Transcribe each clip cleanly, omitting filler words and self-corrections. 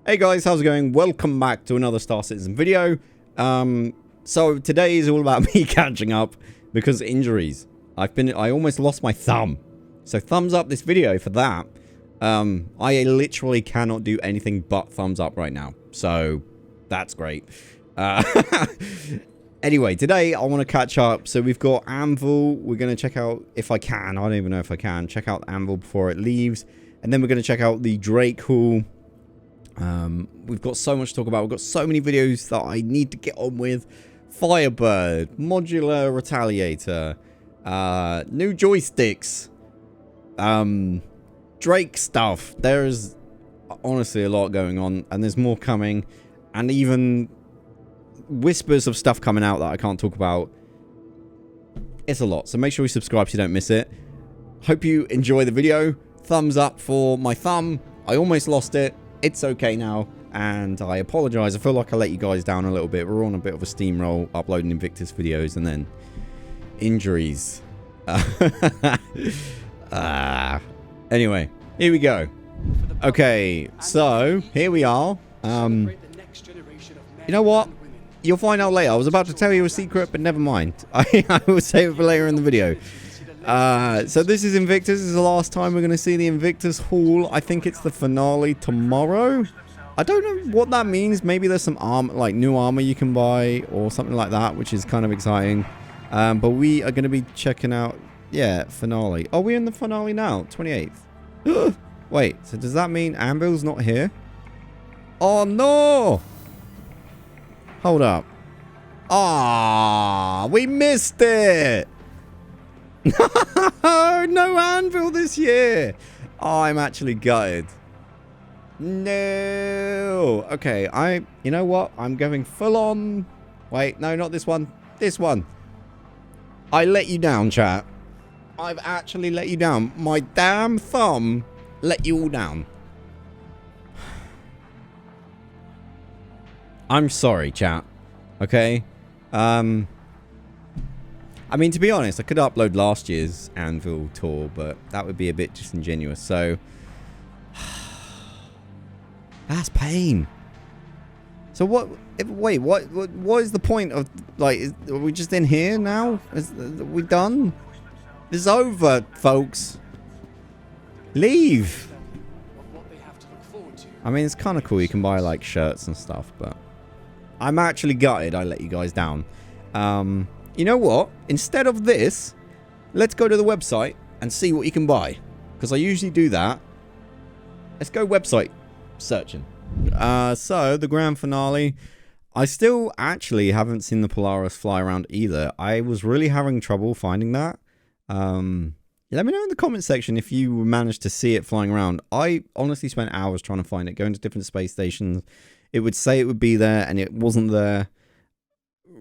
Hey guys, how's it going? Welcome back to another Star Citizen video. So today is all about me catching up because injuries. I almost lost my thumb. So thumbs up this video for that. I literally cannot do anything but thumbs up right now. So that's great. Anyway, today I want to catch up. So we've got Anvil. We're going to check out, if I can, I don't even know if I can, check out Anvil before it leaves. And then we're going to check out the Drake haul. We've got so much to talk about. We've got so many videos that I need to get on with. Firebird, modular retaliator, new joysticks, Drake stuff. There's honestly a lot going on, and there's more coming, and even whispers of stuff coming out that I can't talk about. It's a lot, so make sure you subscribe so you don't miss it. Hope you enjoy the video. Thumbs up for my thumb. I almost lost it. It's okay now, and I apologize. I feel like I let you guys down a little bit. We're on a bit of a steamroll uploading Invictus videos, and then injuries. Anyway, here we go. Okay, so here we are. You know what? You'll find out later. I was about to tell you a secret, but never mind. I will save it for later in the video. So this is Invictus. This is the last time we're going to see the Invictus haul. I think it's the finale tomorrow. I don't know what that means. Maybe there's some armor, like new armor you can buy or something like that, which is kind of exciting. But we are going to be checking out, yeah, finale. Oh, we're in the finale now, 28th. Wait, so does that mean Anvil's not here? Oh, no! Hold up. Ah, we missed it! No Anvil this year. Oh, I'm actually gutted. No. Okay, you know what? I'm going full on. Wait, no, not this one. This one. I let you down, chat. I've actually let you down. My damn thumb let you all down. I'm sorry, chat. Okay? I mean, to be honest, I could upload last year's Anvil tour, but that would be a bit disingenuous, so... That's pain. So what... Wait, what is the point of... Like, are we just in here now? Are we done? This is over, folks. Leave! I mean, it's kind of cool. You can buy, like, shirts and stuff, but... I'm actually gutted I let you guys down. You know what? Instead of this, let's go to the website and see what you can buy. Because I usually do that. Let's go website searching. So, the grand finale. I still actually haven't seen the Polaris fly around either. I was really having trouble finding that. Let me know in the comment section if you managed to see it flying around. I honestly spent hours trying to find it, going to different space stations. It would say it would be there, and it wasn't there.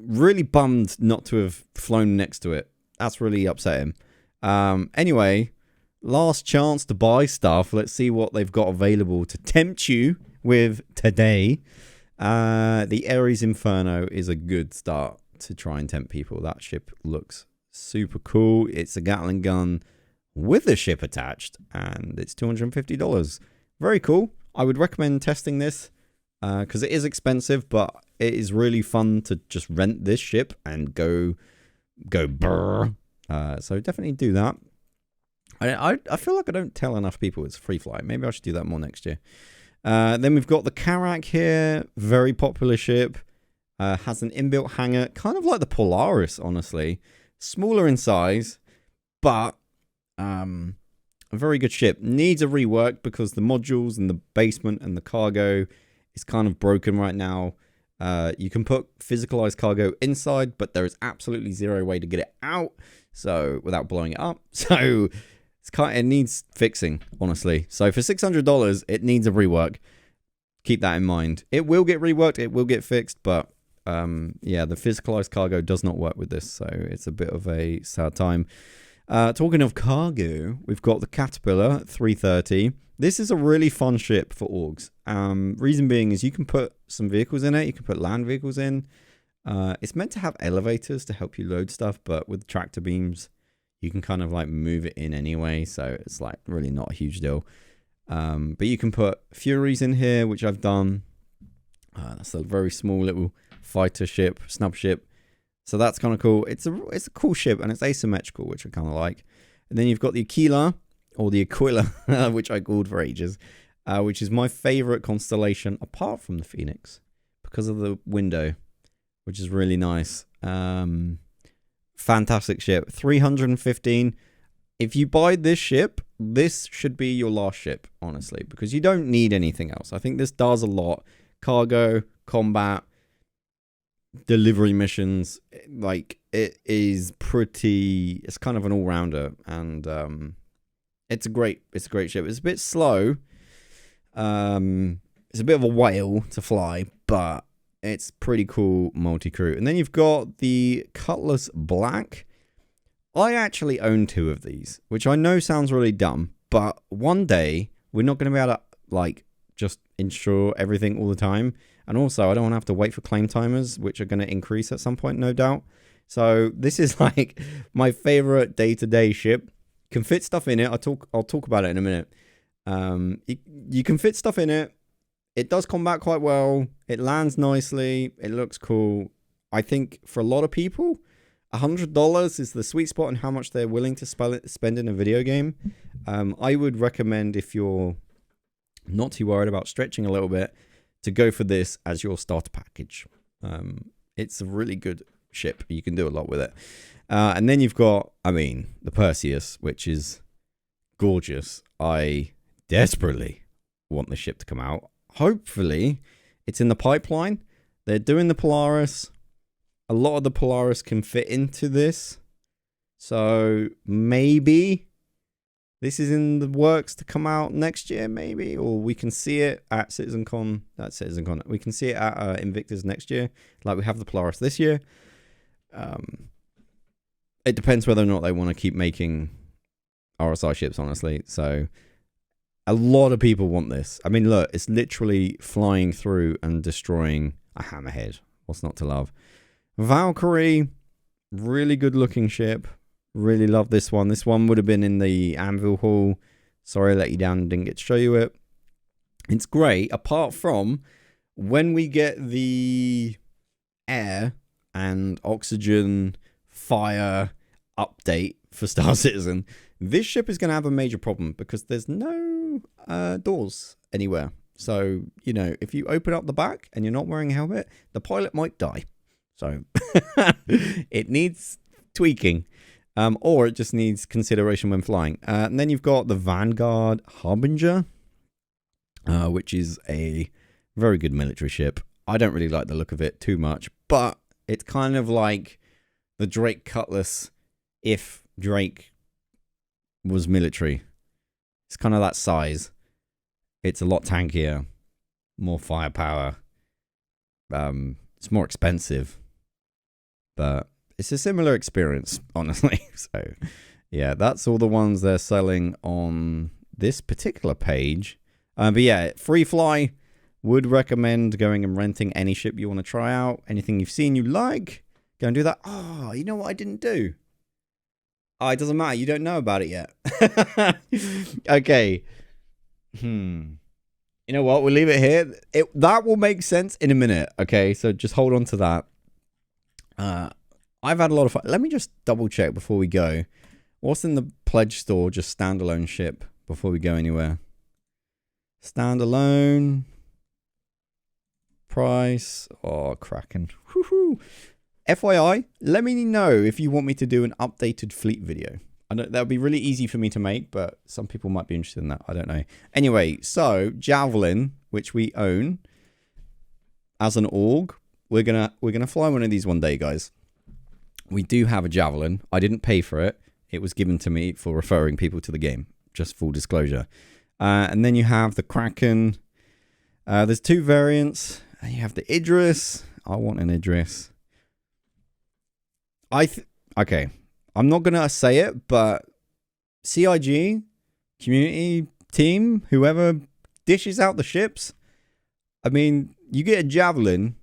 Really bummed not to have flown next to it. That's really upsetting. Anyway, last chance to buy stuff. Let's see what they've got available to tempt you with today. The Ares Inferno is a good start to try and tempt people. That ship looks super cool. It's a Gatling gun with a ship attached, and it's $250. Very cool. I would recommend testing this. Because it is expensive, but it is really fun to just rent this ship and go brr. So definitely do that. I feel like I don't tell enough people it's free flight. Maybe I should do that more next year. Then we've got the Karak here. Very popular ship. Has an inbuilt hangar. Kind of like the Polaris, honestly. Smaller in size, but a very good ship. Needs a rework because the modules and the basement and the cargo... It's kind of broken right now. You can put physicalized cargo inside, but there is absolutely zero way to get it out. So without blowing it up. So it needs fixing, honestly. So for $600, it needs a rework. Keep that in mind. It will get reworked. It will get fixed. But yeah, the physicalized cargo does not work with this. So it's a bit of a sad time. Talking of cargo, we've got the Caterpillar 330. This is a really fun ship for orgs. Reason being is you can put some vehicles in it. You can put land vehicles in. It's meant to have elevators to help you load stuff, but with tractor beams, you can kind of like move it in anyway. So it's like really not a huge deal. But you can put Furies in here, which I've done. That's a very small little fighter ship, snub ship. So that's kind of cool. It's a cool ship, and it's asymmetrical, which I kind of like. And then you've got the Aquila, or the Aquila, which I called for ages, which is my favorite constellation apart from the Phoenix, because of the window, which is really nice. Fantastic ship. 315. If you buy this ship, this should be your last ship, honestly, because you don't need anything else. I think this does a lot. Cargo, combat, delivery missions. Like, it is pretty... It's kind of an all-rounder, and it's a great ship. It's a bit slow. It's a bit of a whale to fly, but it's pretty cool multi-crew. And then you've got the Cutlass Black. I actually own 2 of these, which I know sounds really dumb, but one day we're not going to be able to, like, just insure everything all the time. And also, I don't want to have to wait for claim timers, which are going to increase at some point, no doubt. So this is like my favorite day-to-day ship. Can fit stuff in it. I'll talk about it in a minute. You can fit stuff in it. It does combat quite well. It lands nicely. It looks cool. I think for a lot of people, $100 is the sweet spot on how much they're willing to spend in a video game. I would recommend, if you're not too worried about stretching a little bit, to go for this as your starter package. It's a really good ship. You can do a lot with it. And then you've got, the Perseus, which is gorgeous. I desperately want the ship to come out. Hopefully, it's in the pipeline. They're doing the Polaris. A lot of the Polaris can fit into this. So maybe this is in the works to come out next year, maybe. Or we can see it at CitizenCon. That's CitizenCon. We can see it at Invictus next year. Like we have the Polaris this year. It depends whether or not they want to keep making RSI ships, honestly. So a lot of people want this. Look, it's literally flying through and destroying a hammerhead. What's not to love? Valkyrie, really good looking ship. Really love this one. This one would have been in the Anvil haul. Sorry I let you down and didn't get to show you it. It's great, apart from when we get the air and oxygen fire update for Star Citizen, this ship is going to have a major problem because there's no doors anywhere. So, if you open up the back and you're not wearing a helmet, the pilot might die. So it needs tweaking, or it just needs consideration when flying. And then you've got the Vanguard Harbinger, which is a very good military ship. I don't really like the look of it too much, but it's kind of like the Drake Cutlass if Drake was military. It's kind of that size. It's a lot tankier, more firepower. It's more expensive, but it's a similar experience, honestly. So, yeah, that's all the ones they're selling on this particular page. But yeah, free fly. Would recommend going and renting any ship you want to try out. Anything you've seen you like, go and do that. Oh, you know what I didn't do? Oh, it doesn't matter. You don't know about it yet. Okay. You know what? We'll leave it here. That will make sense in a minute. Okay, so just hold on to that. I've had a lot of fun. Let me just double check before we go. What's in the pledge store? Just standalone ship before we go anywhere. Standalone. Price. Oh, Kraken. Woohoo. FYI, let me know if you want me to do an updated fleet video. I know that would be really easy for me to make, but some people might be interested in that. I don't know. Anyway, so Javelin, which we own as an org, we're gonna fly one of these one day, guys. We do have a Javelin. I didn't pay for it. It was given to me for referring people to the game. Just full disclosure. And then you have the Kraken. There's 2 variants. You have the Idris. I want an Idris. Okay. I'm not going to say it, but CIG, community team, whoever dishes out the ships, you get a Javelin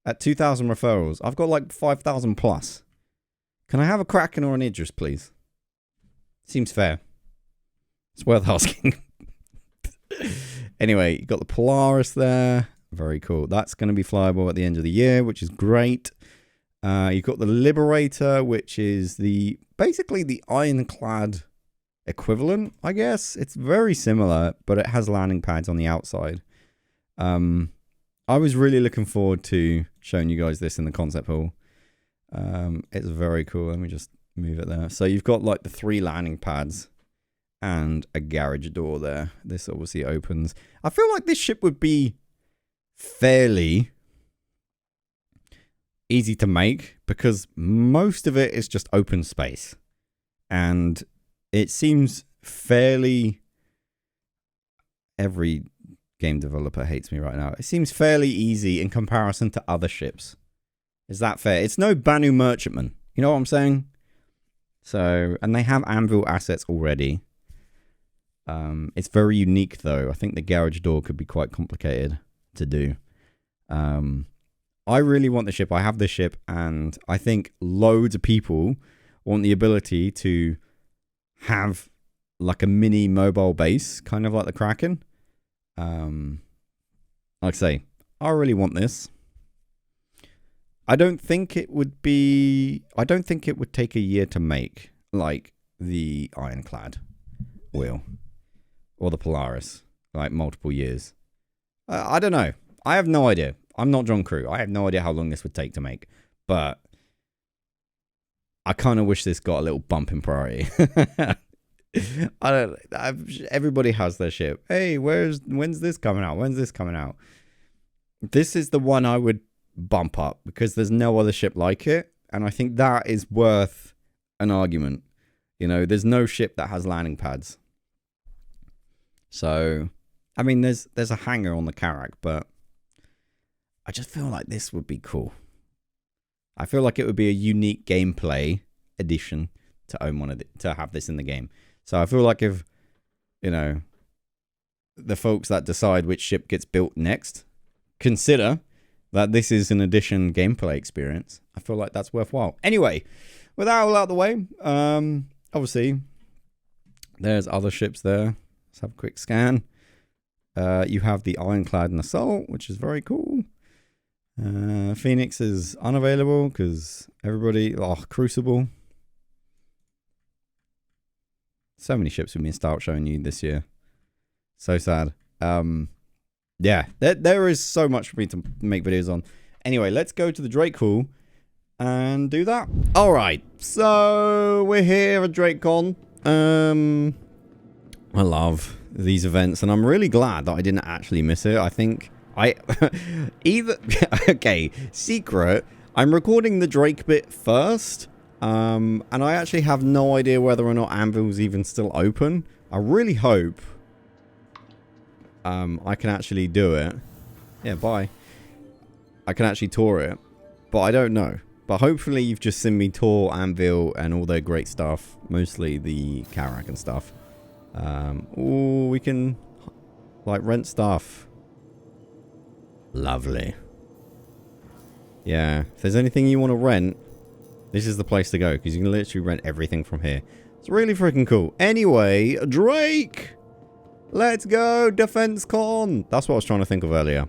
at 2,000 referrals. I've got like 5,000 plus. Can I have a Kraken or an Idris, please? Seems fair. It's worth asking. Anyway, you got the Polaris there. Very cool. That's going to be flyable at the end of the year, which is great. You've got the Liberator, which is basically the ironclad equivalent, I guess. It's very similar, but it has landing pads on the outside. I was really looking forward to showing you guys this in the concept hall. It's very cool. Let me just move it there. So you've got like the 3 landing pads and a garage door there. This obviously opens. I feel like this ship would be fairly easy to make because most of it is just open space. And it seems fairly... Every game developer hates me right now. It seems fairly easy in comparison to other ships. Is that fair? It's no Banu Merchantman. You know what I'm saying? So, and they have Anvil assets already. It's very unique though. I think the garage door could be quite complicated to do. I really want the ship. I have this ship and I think loads of people want the ability to have like a mini mobile base, kind of like the Kraken. Like I say, I really want this. I don't think it would take a year to make, like the Ironclad will. Or the Polaris. Like multiple years. I don't know. I have no idea. I'm not John Crew. I have no idea how long this would take to make. But I kind of wish this got a little bump in priority. Everybody has their ship. Hey, when's this coming out? When's this coming out? This is the one I would bump up because there's no other ship like it. And I think that is worth an argument. You know, there's no ship that has landing pads. So, I mean, there's a hangar on the Karak, but I just feel like this would be cool. I feel like it would be a unique gameplay addition to own to have this in the game. So I feel like if, you know, the folks that decide which ship gets built next consider that this is an addition gameplay experience, I feel like that's worthwhile. Anyway, with that all out of the way, obviously, there's other ships there. Let's have a quick scan. You have the Ironclad and Assault, which is very cool. Phoenix is unavailable because everybody... Oh, Crucible. So many ships we've been start showing you this year. So sad. Yeah, there is so much for me to make videos on. Anyway, let's go to the Drake Hall and do that. All right, so we're here at DrakeCon. I love these events, and I'm really glad that I didn't actually miss it. I think okay, secret. I'm recording the Drake bit first, and I actually have no idea whether or not Anvil's even still open. I really hope I can actually do it. Yeah, bye. I can actually tour it, but I don't know. But hopefully you've just seen me tour Anvil and all their great stuff, mostly the Karak and stuff. Oh, we can like rent stuff. Lovely. Yeah, if there's anything you want to rent, this is the place to go because you can literally rent everything from here. It's really freaking cool. Anyway, Drake, let's go Defense Con. That's what I was trying to think of earlier.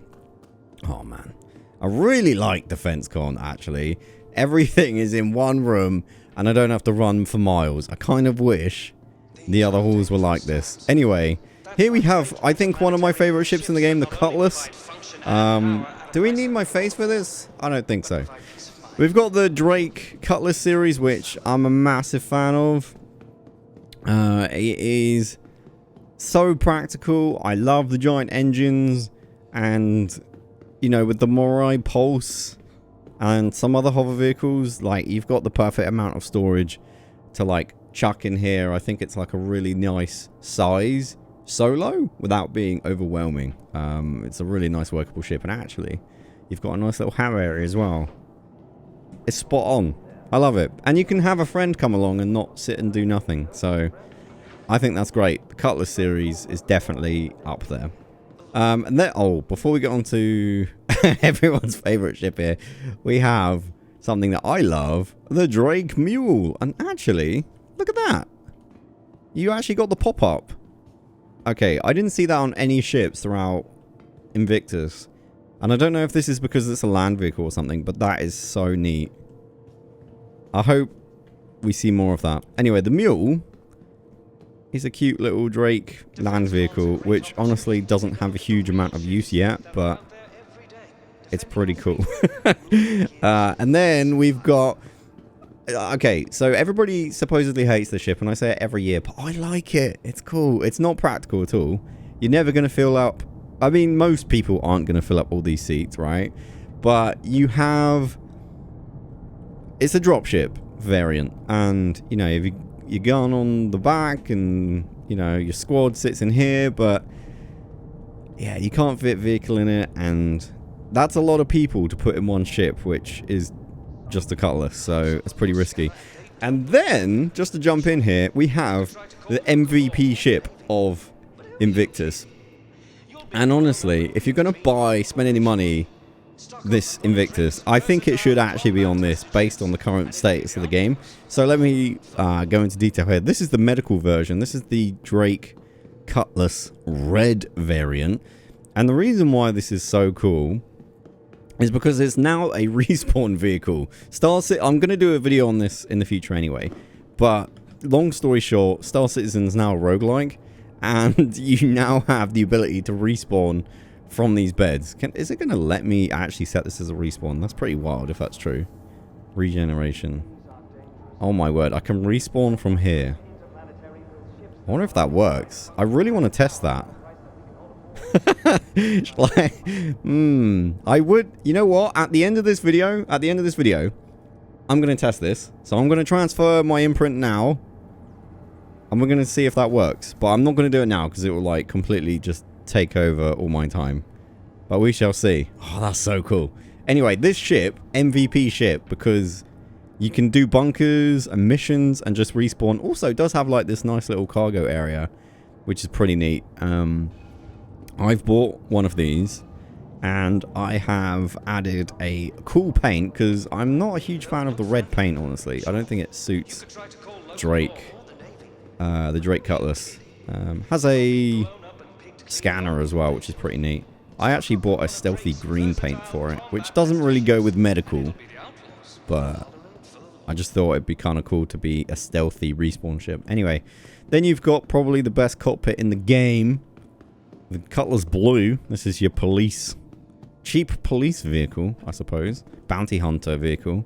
Oh man, I really like Defense Con actually. Everything is in one room and I don't have to run for miles. I kind of wish the other halls were like this. Anyway, here we have, I think, one of my favorite ships in the game, the Cutlass. Do we need my face for this? I don't think so. We've got the Drake Cutlass series, which I'm a massive fan of. It is so practical. I love the giant engines. And, you know, with the Morai Pulse and some other hover vehicles, like, you've got the perfect amount of storage to, like, chuck in here. I think it's like a really nice size solo without being overwhelming. It's a really nice workable ship, and actually you've got a nice little hammer area as well. It's spot on. I love it. And you can have a friend come along and not sit and do nothing, so I think that's great. The Cutlass series is definitely up there. And then, oh, before we get on to everyone's favorite ship here, we have something that I love, the Drake Mule. And actually, look at that. You actually got the pop-up. Okay, I didn't see that on any ships throughout Invictus. And I don't know if this is because it's a land vehicle or something, but that is so neat. I hope we see more of that. Anyway, the mule is a cute little Drake land vehicle, which honestly doesn't have a huge amount of use yet, but it's pretty cool. And then we've got... Okay, so everybody supposedly hates the ship, and I say it every year, but I like it. It's cool. It's not practical at all. You're never going to fill up... I mean, most people aren't going to fill up all these seats, right? But you have... It's a dropship variant, and, you know, if your gun on the back, and, you know, your squad sits in here, but... Yeah, you can't fit vehicle in it, and that's a lot of people to put in one ship, which is... just a cutlass, so it's pretty risky. And then, just to jump in here, we have the MVP ship of Invictus. And honestly, if you're going to spend any money, this Invictus, I think it should actually be on this, based on the current status of the game. So let me go into detail here. This is the medical version. This is the Drake Cutlass Red variant. And the reason why this is so cool is because it's now a respawn vehicle. I'm going to do a video on this in the future anyway. But long story short, Star Citizen is now a roguelike. And you now have the ability to respawn from these beds. Is it going to let me actually set this as a respawn? That's pretty wild if that's true. Regeneration. Oh my word, I can respawn from here. I wonder if that works. I really want to test that. Like, I would, you know what, at the end of this video, I'm going to test this. So I'm going to transfer my imprint now, and we're going to see if that works. But I'm not going to do it now, because it will, like, completely just take over all my time. But we shall see. Oh, that's so cool. Anyway, this ship, MVP ship, because you can do bunkers and missions and just respawn. Also, it does have, like, this nice little cargo area, which is pretty neat. I've bought one of these, and I have added a cool paint, because I'm not a huge fan of the red paint, honestly. I don't think it suits Drake, the Drake Cutlass. Has a scanner as well, which is pretty neat. I actually bought a stealthy green paint for it, which doesn't really go with medical, but I just thought it'd be kind of cool to be a stealthy respawn ship. Anyway, then you've got probably the best cockpit in the game. The Cutlass Blue. This is your police. Cheap police vehicle, I suppose. Bounty hunter vehicle.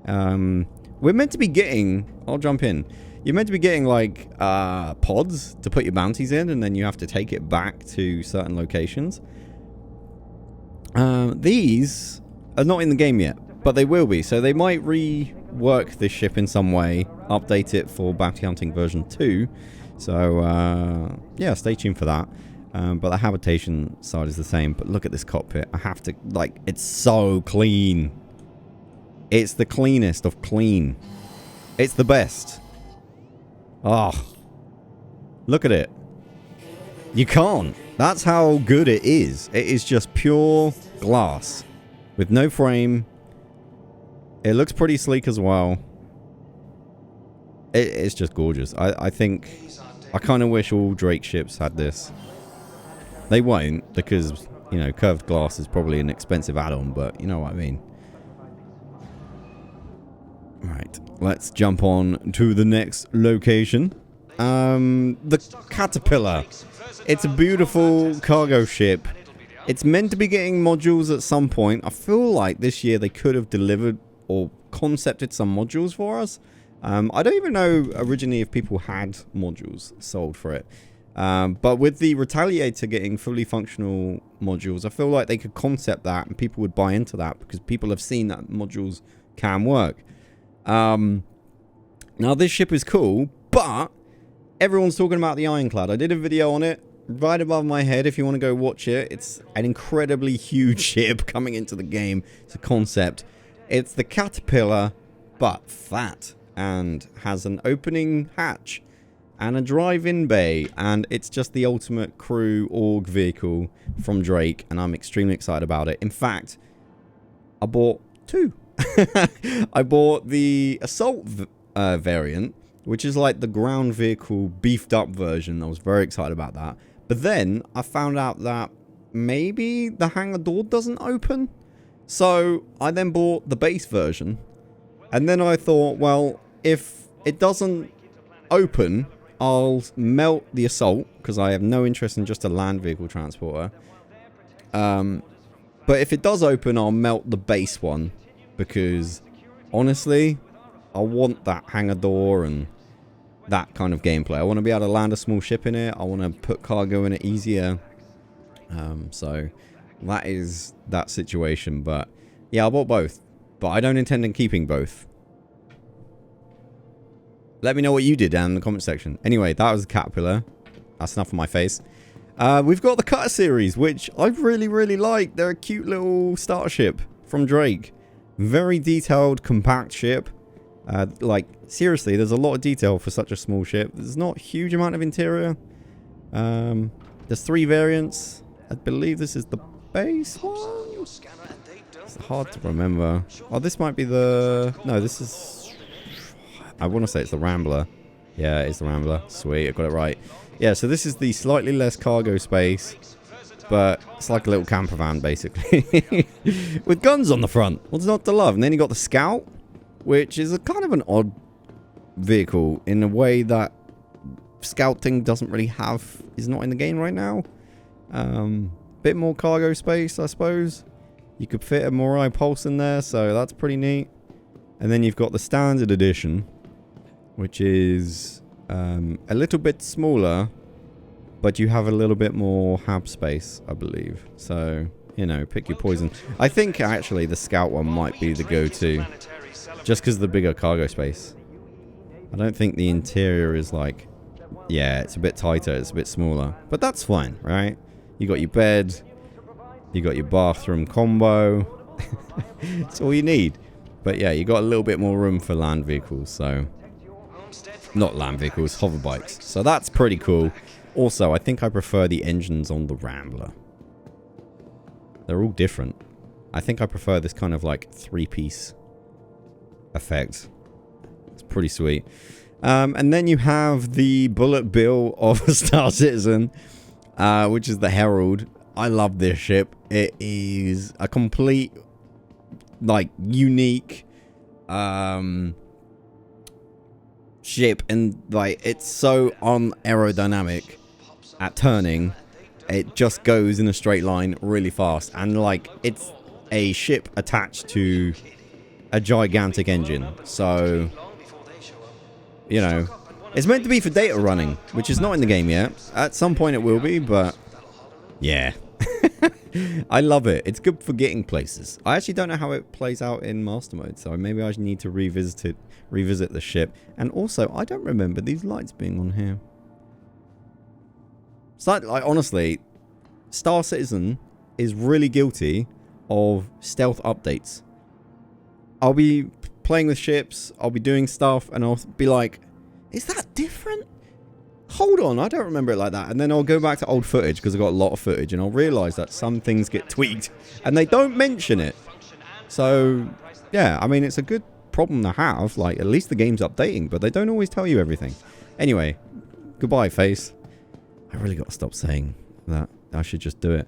We're meant to be getting... I'll jump in. You're meant to be getting, like, pods to put your bounties in, and then you have to take it back to certain locations. These are not in the game yet, but they will be. So they might rework this ship in some way. Update it for Bounty Hunting version 2. So, yeah, stay tuned for that. But the habitation side is the same. But look at this cockpit. I have to, like, it's so clean. It's the cleanest of clean. It's the best. Oh. Look at it. You can't. That's how good it is. It is just pure glass. With no frame. It looks pretty sleek as well. It's just gorgeous. I think... I kind of wish all Drake ships had this. They won't, because, you know, curved glass is probably an expensive add-on, but you know what I mean. Right, let's jump on to the next location. The Caterpillar. It's a beautiful cargo ship. It's meant to be getting modules at some point. I feel like this year they could have delivered or concepted some modules for us. I don't even know originally if people had modules sold for it. But with the Retaliator getting fully functional modules, I feel like they could concept that and people would buy into that because people have seen that modules can work. Now this ship is cool, but everyone's talking about the Ironclad. I did a video on it right above my head if you want to go watch it. It's an incredibly huge ship coming into the game. It's a concept. It's the Caterpillar, but fat, and has an opening hatch and a drive-in bay, and it's just the ultimate crew org vehicle from Drake, and I'm extremely excited about it. In fact, I bought two. I bought the Assault variant, which is like the ground vehicle beefed up version. I was very excited about that. But then I found out that maybe the hangar door doesn't open. So I then bought the base version. And then I thought, well, if it doesn't open, I'll melt the assault, because I have no interest in just a land vehicle transporter. But if it does open, I'll melt the base one, because honestly, I want that hangar door and that kind of gameplay. I want to be able to land a small ship in it. I want to put cargo in it easier. So that is that situation. But yeah, I bought both, but I don't intend on keeping both. Let me know what you did down in the comment section. Anyway, that was a Caterpillar. That's enough of my face. We've got the Cutter series, which I really, really like. They're a cute little starship from Drake. Very detailed, compact ship. Like, seriously, there's a lot of detail for such a small ship. There's not a huge amount of interior. There's 3 variants. I believe this is the base one. It's hard to remember. Oh, this might be the... No, this is... I want to say it's the Rambler. Yeah, it's the Rambler. Sweet, I got it right. Yeah, so this is the slightly less cargo space, but it's like a little camper van, basically. With guns on the front. What's not to love? And then you got the Scout, which is a kind of an odd vehicle in a way that Scouting doesn't really have, is not in the game right now. Bit more cargo space, I suppose. You could fit a Morai Pulse in there, so that's pretty neat. And then you've got the Standard Edition, which is a little bit smaller, but you have a little bit more hab space, I believe. So, you know, pick your poison. I think, actually, the Scout one might be the go-to, just because of the bigger cargo space. I don't think the interior is like... Yeah, it's a bit tighter, it's a bit smaller. But that's fine, right? You got your bed, you got your bathroom combo. That's all you need. But yeah, you got a little bit more room for land vehicles, so... Not land vehicles, hover bikes. So that's pretty cool. Also, I think I prefer the engines on the Rambler. They're all different. I think I prefer this kind of like 3-piece effect. It's pretty sweet. And then you have the bullet bill of a Star Citizen, which is the Herald. I love this ship. It is a complete, like, unique ship, and like it's so unaerodynamic at turning. It just goes in a straight line really fast, and like it's a ship attached to a gigantic engine, so you know it's meant to be for data running, which is not in the game yet. At some point it will be, but yeah. I love it. It's good for getting places. I actually don't know how it plays out in master mode, so maybe I need to revisit the ship. And also, I don't remember these lights being on here. So, like, honestly, Star Citizen is really guilty of stealth updates. I'll be playing with ships, I'll be doing stuff, and I'll be like, is that different? Hold on, I don't remember it like that. And then I'll go back to old footage, because I've got a lot of footage, and I'll realise that some things get tweaked, and they don't mention it. So, yeah, I mean, it's a good problem to have. Like, at least the game's updating, but they don't always tell you everything. Anyway, goodbye, face. I really got to stop saying that. I should just do it.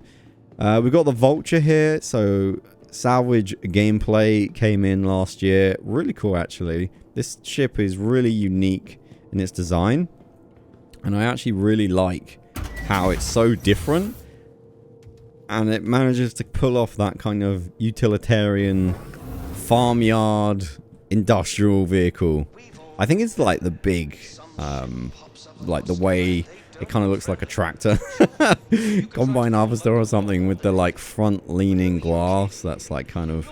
We've got the Vulture here. So, salvage gameplay came in last year. Really cool, actually. This ship is really unique in its design. And I actually really like how it's so different. And it manages to pull off that kind of utilitarian farmyard industrial vehicle. I think it's like the big, like the way it kind of looks like a tractor. Combine harvester or something with the like front leaning glass. That's like kind of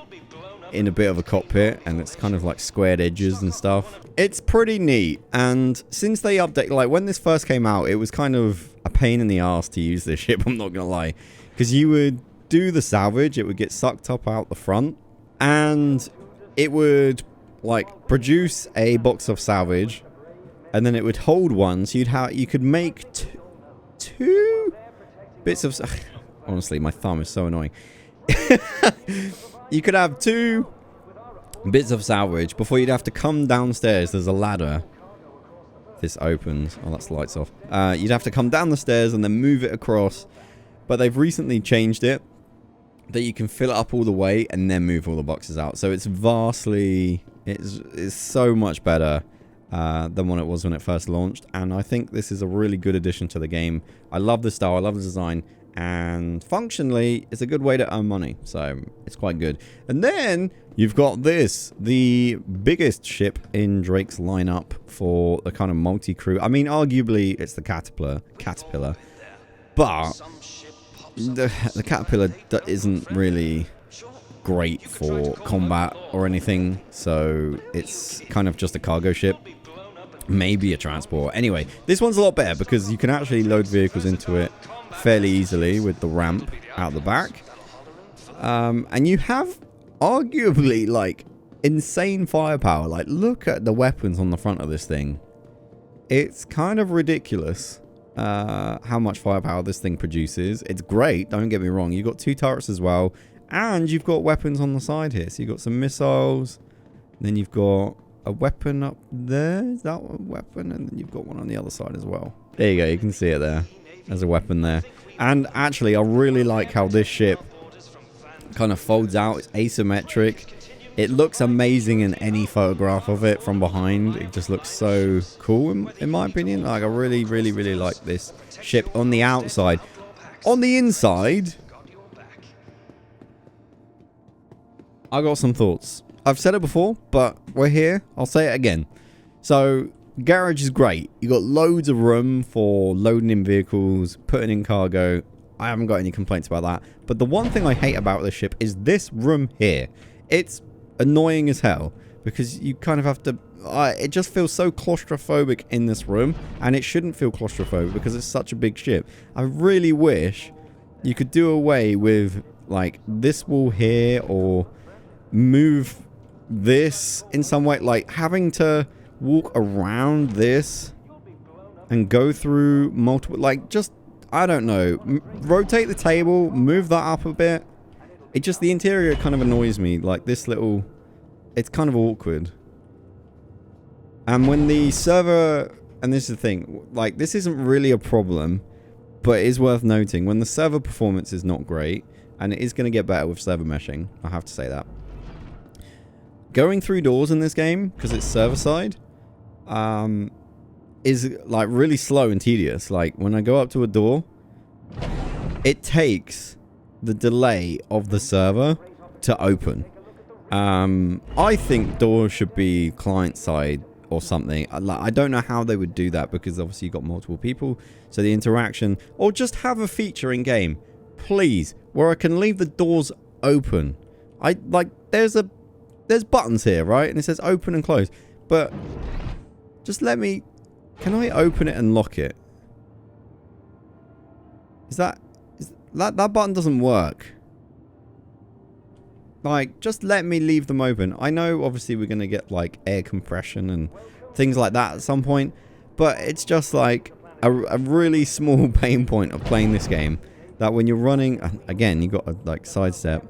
in a bit of a cockpit, and it's kind of like squared edges and stuff. It's pretty neat. And since they update, like when this first came out, it was kind of a pain in the ass to use this ship, I'm not gonna lie, because you would do the salvage, it would get sucked up out the front, and it would like produce a box of salvage, and then it would hold one, so you could make two bits of honestly, my thumb is so annoying. You could have 2 bits of salvage before you'd have to come downstairs. There's a ladder this opens. Oh, that's the lights off. You'd have to come down the stairs and then move it across. But they've recently changed it that you can fill it up all the way and then move all the boxes out. So it's vastly... It's so much better than what it was when it first launched. And I think this is a really good addition to the game. I love the style. I love the design. And functionally, it's a good way to earn money. So it's quite good. And then you've got this. The biggest ship in Drake's lineup for the kind of multi-crew. I mean, arguably, it's the Caterpillar. But the Caterpillar isn't really great for combat or anything. So it's kind of just a cargo ship. Maybe a transport. Anyway, this one's a lot better because you can actually load vehicles into it fairly easily with the ramp out the back. And you have arguably like insane firepower. Like, look at the weapons on the front of this thing. It's kind of ridiculous how much firepower this thing produces. It's great, don't get me wrong. You've got 2 turrets as well, and you've got weapons on the side here. So you've got some missiles, then you've got a weapon up there. Is that a weapon? And then you've got one on the other side as well. There you go, you can see it there. There's a weapon there. And actually, I really like how this ship kind of folds out. It's asymmetric. It looks amazing in any photograph of it from behind. It just looks so cool, in my opinion. Like, I really, really, really like this ship on the outside. On the inside, I got some thoughts. I've said it before, but we're here. I'll say it again. So, garage is great. You got loads of room for loading in vehicles, putting in cargo. I haven't got any complaints about that. But the one thing I hate about this ship is this room here. It's annoying as hell because you kind of have to... it just feels so claustrophobic in this room, and it shouldn't feel claustrophobic because it's such a big ship. I really wish you could do away with like this wall here, or move this in some way, like having to walk around this and go through multiple, like, just, I don't know, rotate the table, move that up a bit. It just, the interior kind of annoys me, like this little, it's kind of awkward. And when the server, and this is the thing, like, this isn't really a problem, but it is worth noting, when the server performance is not great, and it is going to get better with server meshing, I have to say that. Going through doors in this game, because it's server side, is like really slow and tedious. Like, when I go up to a door, it takes the delay of the server to open. I think doors should be client side or something. I don't know how they would do that, because obviously you've got multiple people, so the interaction, or just have a feature in game, please, where I can leave the doors open. There's buttons here, right? And it says open and close. But just let me... Can I open it and lock it? That button doesn't work. Like, just let me leave them open. I know, obviously, we're going to get, like, air compression and things like that at some point. But it's just, like, a really small pain point of playing this game. That when you're running... Again, you've got to, like, sidestep.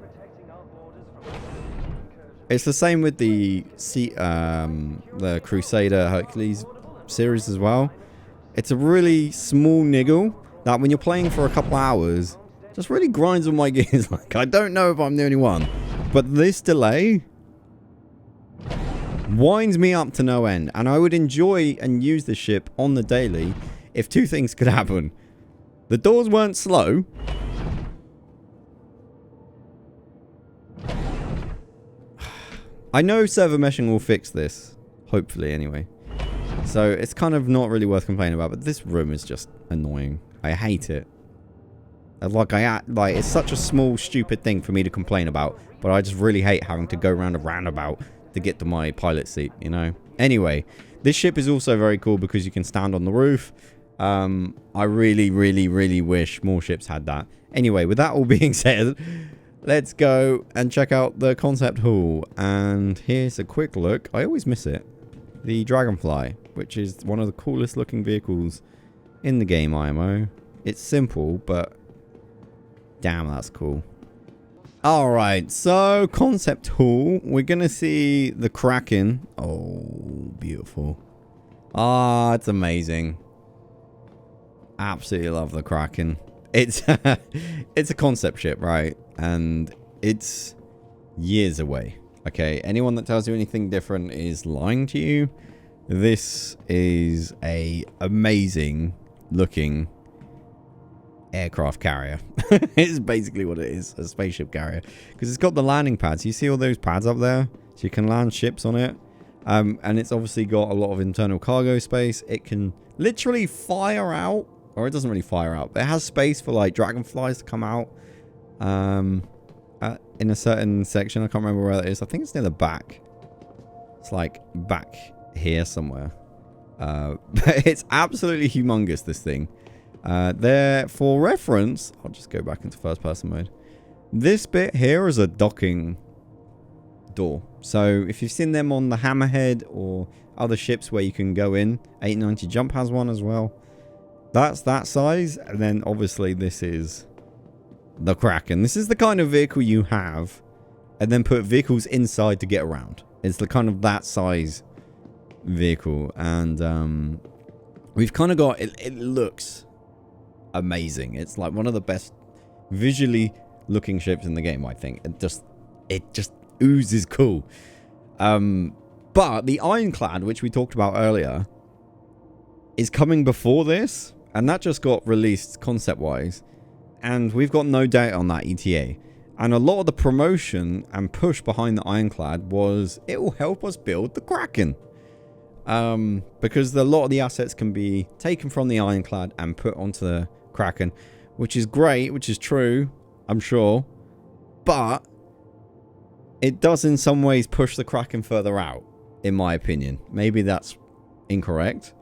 It's the same with the Crusader Hercules series as well. It's a really small niggle that when you're playing for a couple hours, just really grinds on my gears. Like, I don't know if I'm the only one, but this delay winds me up to no end. And I would enjoy and use the ship on the daily if 2 things could happen. The doors weren't slow, I know server meshing will fix this. Hopefully, anyway. So, it's kind of not really worth complaining about, but this room is just annoying. I hate it. Like, it's such a small, stupid thing for me to complain about, but I just really hate having to go around a roundabout to get to my pilot seat, you know? Anyway, this ship is also very cool because you can stand on the roof. I really, really, really wish more ships had that. Anyway, with that all being said... Let's go and check out the concept hall. And here's a quick look. I always miss it. The Dragonfly, which is one of the coolest looking vehicles in the game IMO. It's simple, but damn, that's cool. Alright, so concept hall. We're going to see the Kraken. Oh, beautiful. Ah, it's amazing. Absolutely love the Kraken. It's it's a concept ship, right? And it's years away. Okay, anyone that tells you anything different is lying to you. This is a amazing looking aircraft carrier. It's basically what it is, a spaceship carrier, because it's got the landing pads. You see all those pads up there, so you can land ships on it. And it's obviously got a lot of internal cargo space. It can literally fire out, or it doesn't really fire out, but it has space for like dragonflies to come out in a certain section. I can't remember where that is. I think it's near the back. It's like back here somewhere. But it's absolutely humongous, this thing. There, for reference, I'll just go back into first person mode. This bit here is a docking door. So if you've seen them on the Hammerhead or other ships where you can go in, 890 Jump has one as well. That's that size. And then obviously this is the Kraken. This is the kind of vehicle you have and then put vehicles inside to get around. It's the kind of that size vehicle. And we've kind of got, it looks amazing. It's like one of the best visually looking ships in the game, I think. It just oozes cool. But the Ironclad, which we talked about earlier, is coming before this, and that just got released concept wise, and we've got no date on that ETA. And a lot of the promotion and push behind the Ironclad was it will help us build the Kraken, because a lot of the assets can be taken from the Ironclad and put onto the Kraken, which is great, which is true, I'm sure, but it does in some ways push the Kraken further out, in my opinion. Maybe that's incorrect,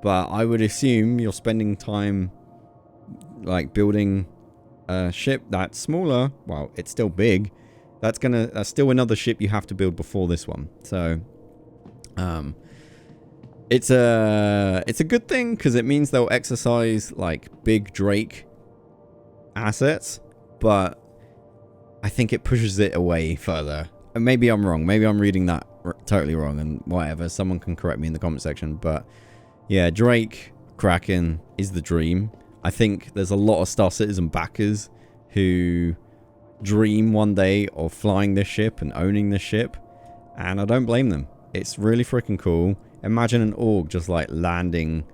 but I would assume you're spending time like building a ship that's smaller. Well, it's still big. That's still another ship you have to build before this one. So it's a good thing, because it means they'll exercise like big Drake assets, but I think it pushes it away further. And maybe I'm wrong. Maybe I'm reading that totally wrong, and whatever. Someone can correct me in the comment section. But yeah, Drake Kraken is the dream. I think there's a lot of Star Citizen backers who dream one day of flying this ship and owning this ship, and I don't blame them. It's really freaking cool. Imagine an org just like landing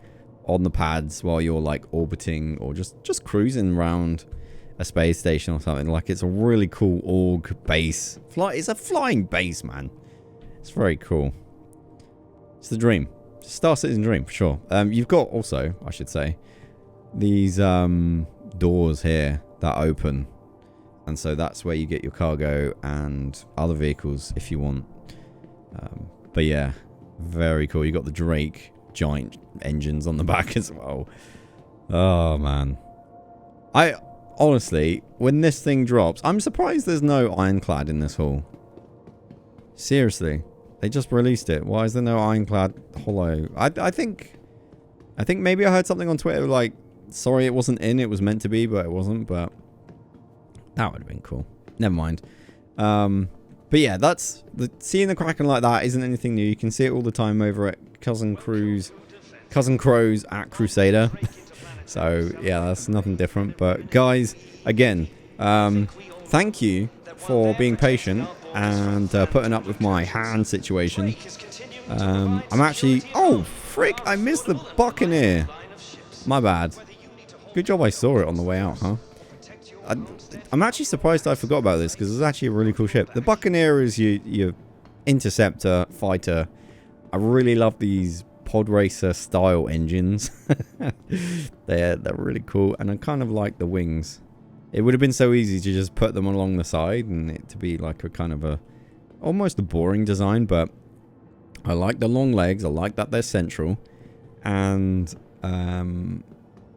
on the pads while you're like orbiting or just cruising around a space station or something. Like, it's a really cool org base. It's a flying base, man. It's very cool. It's the dream. It's a Star Citizen dream, for sure. You've got also, I should say, these doors here that open, and so that's where you get your cargo and other vehicles if you want. But yeah, very cool. You got the Drake giant engines on the back as well. Oh man, honestly, when this thing drops, I'm surprised there's no Ironclad in this haul. Seriously, they just released it. Why is there no Ironclad holo? I think maybe I heard something on Twitter like, sorry it wasn't in, it was meant to be, but it wasn't. But that would have been cool. Never mind. But yeah, seeing the Kraken like that isn't anything new. You can see it all the time over at Cousin Crows at Crusader. So yeah, that's nothing different. But guys, again, thank you for being patient and putting up with my hand situation. I'm actually, oh frick, I missed the Buccaneer. My bad. Good job I saw it on the way out, huh? I'm actually surprised I forgot about this, because it's actually a really cool ship. The Buccaneer is your interceptor fighter. I really love these pod racer style engines. they're really cool, and I kind of like the wings. It would have been so easy to just put them along the side and it to be like a kind of almost a boring design, but I like the long legs. I like that they're central, and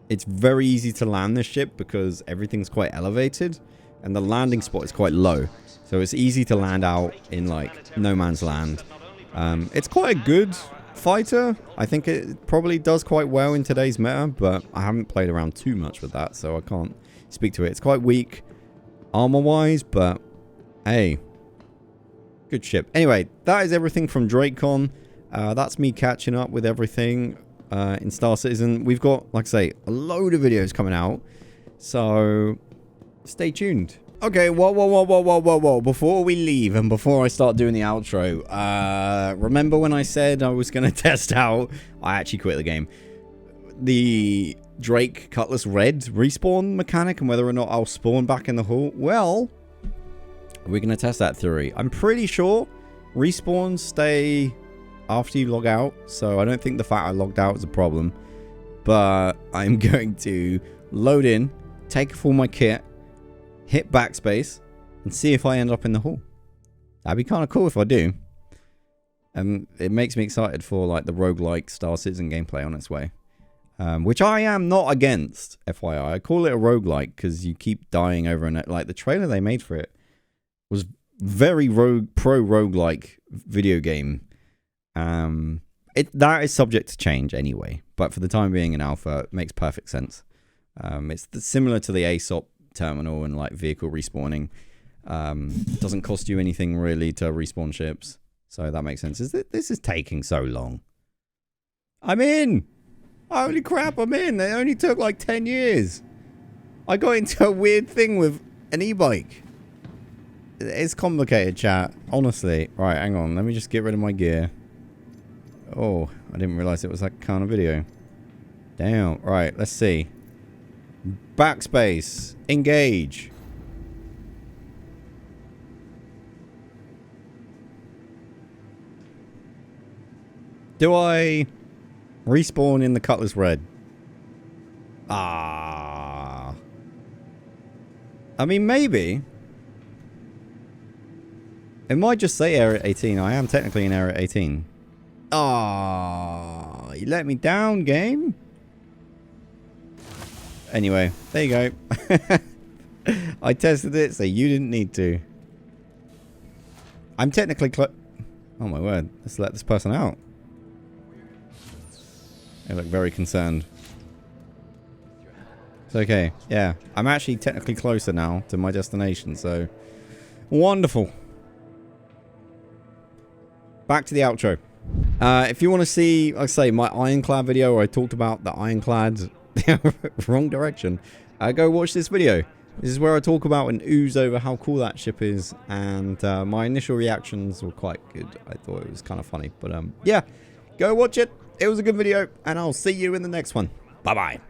it's very easy to land this ship because everything's quite elevated and the landing spot is quite low. So it's easy to land out in like no man's land. It's quite a good fighter. I think it probably does quite well in today's meta, but I haven't played around too much with that, so I can't speak to it. It's quite weak armor-wise, but hey, good ship. Anyway, that is everything from DrakeCon. That's me catching up with everything in Star Citizen. We've got, like I say, a load of videos coming out. So, stay tuned. Okay, whoa. Before we leave and before I start doing the outro, remember when I said I was going to test out, I actually quit the game, the Drake Cutlass Red respawn mechanic and whether or not I'll spawn back in the hall? Well, we're going to test that theory. I'm pretty sure respawns stay after you log out, so I don't think the fact I logged out is a problem. But I'm going to load in, take all my kit, hit backspace, and see if I end up in the hall. That'd be kind of cool if I do. It makes me excited for like the roguelike Star Citizen gameplay on its way. Which I am not against, FYI. I call it a roguelike because you keep dying over and like the trailer they made for it was very pro-roguelike video game. That is subject to change anyway, but for the time being in alpha, it makes perfect sense. It's similar to the ASOP terminal and like vehicle respawning. Doesn't cost you anything really to respawn ships, so that makes sense. This is taking so long. I'm in! Holy crap, I'm in! It only took like 10 years. I got into a weird thing with an e-bike. It's complicated, chat. Honestly. Right, hang on. Let me just get rid of my gear. Oh, I didn't realize it was that kind of video. Damn. Right, let's see. Backspace. Engage. Do I respawn in the Cutlass Red? Ah. I mean, maybe. It might just say Area 18. I am technically in Area 18. Ah, you let me down, game. Anyway, there you go. I tested it, so you didn't need to. I'm technically oh my word. Let's let this person out. They look very concerned. It's okay. Yeah, I'm actually technically closer now to my destination, so wonderful. Back to the outro. If you want to see, like I say, my Ironclad video where I talked about the Ironclad, wrong direction, go watch this video. This is where I talk about and ooze over how cool that ship is, and my initial reactions were quite good. I thought it was kind of funny, but yeah, go watch it. It was a good video, and I'll see you in the next one. Bye-bye.